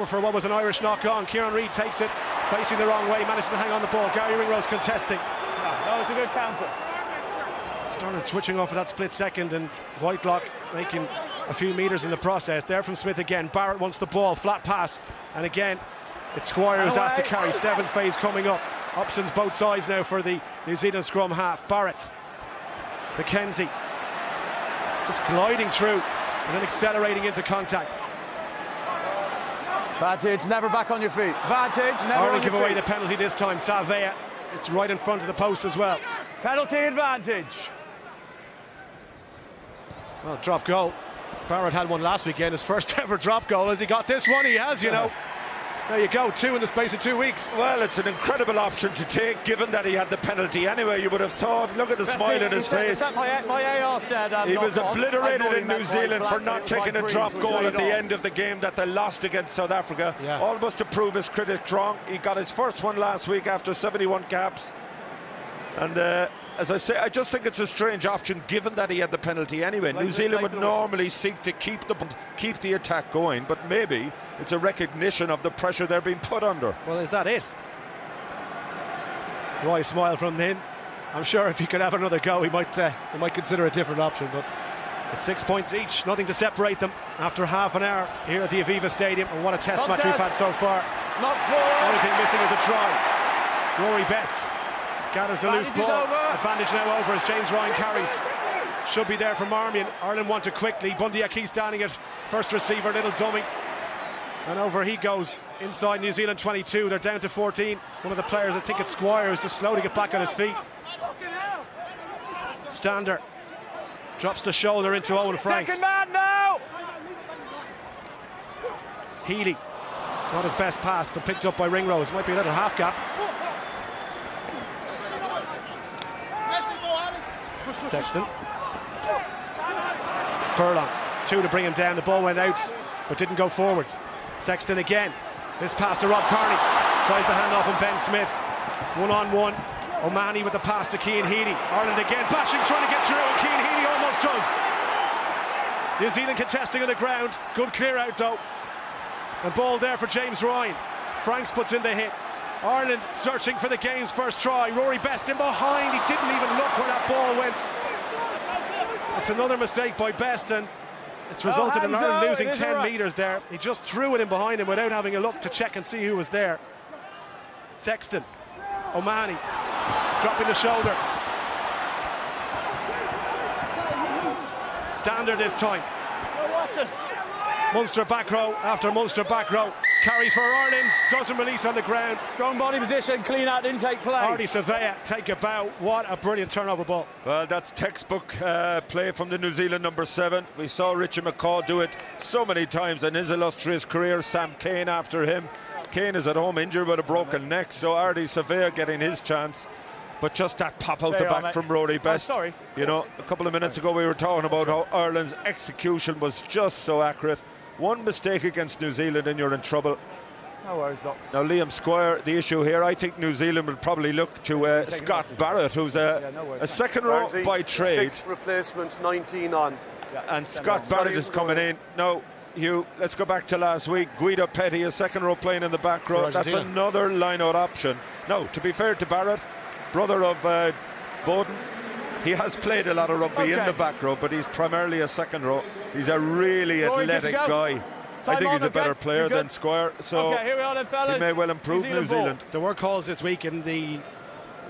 for what was an Irish knock-on. Kieran Reid takes it, facing the wrong way, manages to hang on the ball. Gary Ringrose contesting. That was a good counter. Stirling switching off for that split second, and Whitelock making a few metres in the process. There from Smith again. Barrett wants the ball, flat pass, and again it's Squire who's asked to carry. Seventh phase coming up. Options both sides now for the New Zealand scrum half. Barrett, McKenzie, just gliding through and then accelerating into contact. Vantage, never back on your feet. Vantage, never Ireland on your give away feet. the penalty this time. Savea, it's right in front of the post as well. Penalty advantage. Well, drop goal. Barrett had one last weekend, his first ever drop goal. Has he got this one? He has, you know. There you go, 2 in the space of 2 weeks. Well, it's an incredible option to take, given that he had the penalty anyway. You would have thought, look at the smile on his face. My AR said he was obliterated in New Zealand for not taking a drop goal at the end of the game that they lost against South Africa. Yeah. Almost to prove his critics wrong. He got his first one last week after 71 caps. And as I say, I just think it's a strange option, given that he had the penalty anyway. New Zealand would normally seek to keep the attack going, but maybe it's a recognition of the pressure they're being put under. Well, is that it? Roy smiled from him. I'm sure if he could have another go, he might consider a different option. But it's 6 points each, nothing to separate them after half an hour here at the Aviva Stadium. And what a test match we've had so far. Not forward. Only thing missing is a try. Rory Best gathers the loose ball. Advantage now over as James Ryan carries. Should be there for Marmion. Ireland want it quickly. Bundy Aki standing at first receiver, little dummy. And over he goes inside New Zealand 22. They're down to 14. One of the players, I think it's Squire, who's just slow to get back on his feet. Stander drops the shoulder into Owen Franks. Second man now. Healy, not his best pass, but picked up by Ringrose. Might be a little half gap. Sexton. Furlong, 2 to bring him down. The ball went out, but didn't go forwards. Sexton again. This pass to Rob Kearney. Tries the handoff on Ben Smith. 1-on-1. O'Mahony with the pass to Cian Healy. Ireland again bashing, trying to get through, and Cian Healy almost does. New Zealand contesting on the ground. Good clear out though. And ball there for James Ryan. Franks puts in the hit. Ireland searching for the game's first try. Rory Best in behind. He didn't even look where that ball went. It's another mistake by Best, and it's resulted in Ireland losing 10 metres there. He just threw it in behind him without having a look to check and see who was there. Sexton, O'Mahony, dropping the shoulder. Stander this time. Munster back row after Munster back row. Carries for Ireland, doesn't release on the ground. Strong body position, clean out, intake play. Artie Savea, take a bow. What a brilliant turnover ball. Well, that's textbook play from the New Zealand number 7. We saw Richie McCaw do it so many times in his illustrious career. Sam Kane after him. Kane is at home injured with a broken neck, so Artie Savea getting his chance. But just that pop out the back from Rory Best. You know, a couple of minutes ago we were talking about how Ireland's execution was just so accurate. One mistake against New Zealand and you're in trouble. No worries, Doc. Now, Liam Squire, the issue here, I think New Zealand will probably look to Scott Barrett, who's a second row by trade. 6 replacement, 19 on. And Scott Barrett is coming in. Now, Hugh, let's go back to last week. Guido Petty, a second row playing in the back row. That's another line-out option. Now, to be fair to Barrett, brother of Bowden, he has played a lot of rugby in the back row, but he's primarily a second row. He's a really athletic guy. I think he's a better player than Squire, so here we are then, fellas. He may well improve New Zealand. There were calls this week in the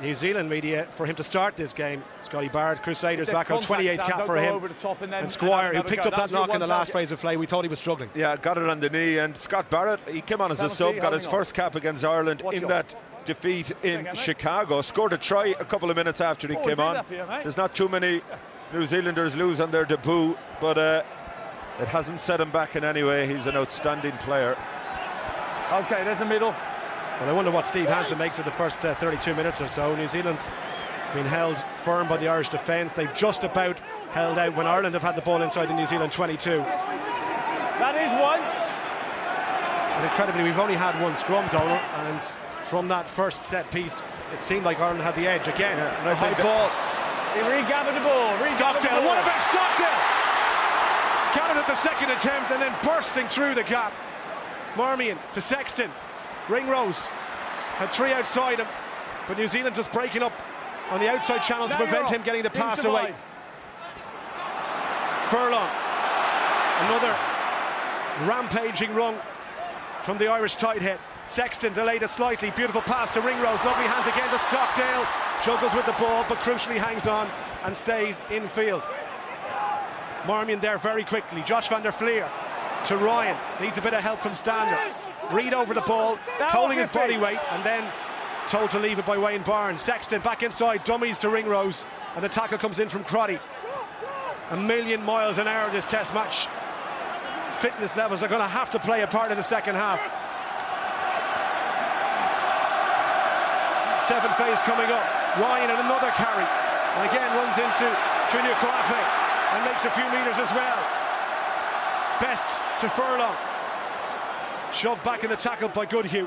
New Zealand media for him to start this game. Scotty Barrett, Crusaders back on 28th cap for him. And Squire, who picked up that knock in the last phase of play, we thought he was struggling. Yeah, got it on the knee, and Scott Barrett, he came on as a sub, got his first cap against Ireland in that defeat in Chicago, scored a try a couple of minutes after he came on. There's not too many New Zealanders lose on their debut, but it hasn't set him back in any way. He's an outstanding player. Okay, there's a middle. Well, I wonder what Steve Hansen makes of the first 32 minutes or so. New Zealand been held firm by the Irish defence. They've just about held out when Ireland have had the ball inside the New Zealand 22. That is once. And incredibly, we've only had one scrum, Donald, and from that first set piece, it seemed like Ireland had the edge again. A high ball. He regathered the ball. Stockdale, what about Stockdale? Got it at the second attempt and then bursting through the gap. Marmion to Sexton. Ringrose had 3 outside him, but New Zealand just breaking up on the outside channel to prevent him getting the pass away. Furlong, another rampaging run from the Irish tight head. Sexton delayed it slightly, beautiful pass to Ringrose, lovely hands again to Stockdale, juggles with the ball but crucially hangs on and stays in field. Marmion there very quickly, Josh van der Fleer to Ryan, needs a bit of help from Stander. Reid over the ball, holding his body weight and then told to leave it by Wayne Barnes. Sexton back inside, dummies to Ringrose, and the tackle comes in from Crotty. A million miles an hour this test match. Fitness levels are going to have to play a part in the second half. 7th phase coming up. Ryan and another carry. And again runs into Konigkramer and makes a few metres as well. Best to Furlong. Shoved back in the tackle by Goodhue.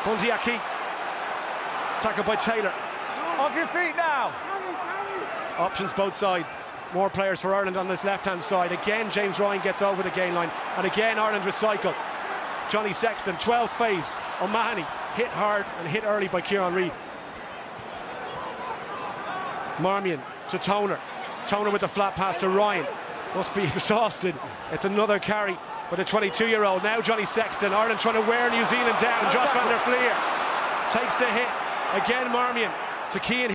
Bundyaki. Tackled by Taylor. Off your feet now. Options both sides. More players for Ireland on this left-hand side. Again, James Ryan gets over the gain line. And again, Ireland recycle. Johnny Sexton, 12th phase. O'Mahony hit hard and hit early by Kieran Reid. Marmion to Toner. Toner with the flat pass to Ryan. Must be exhausted. It's another carry by the 22-year-old. Now Johnny Sexton. Ireland trying to wear New Zealand down. Josh van der Fleer takes the hit. Again, Marmion to Keane.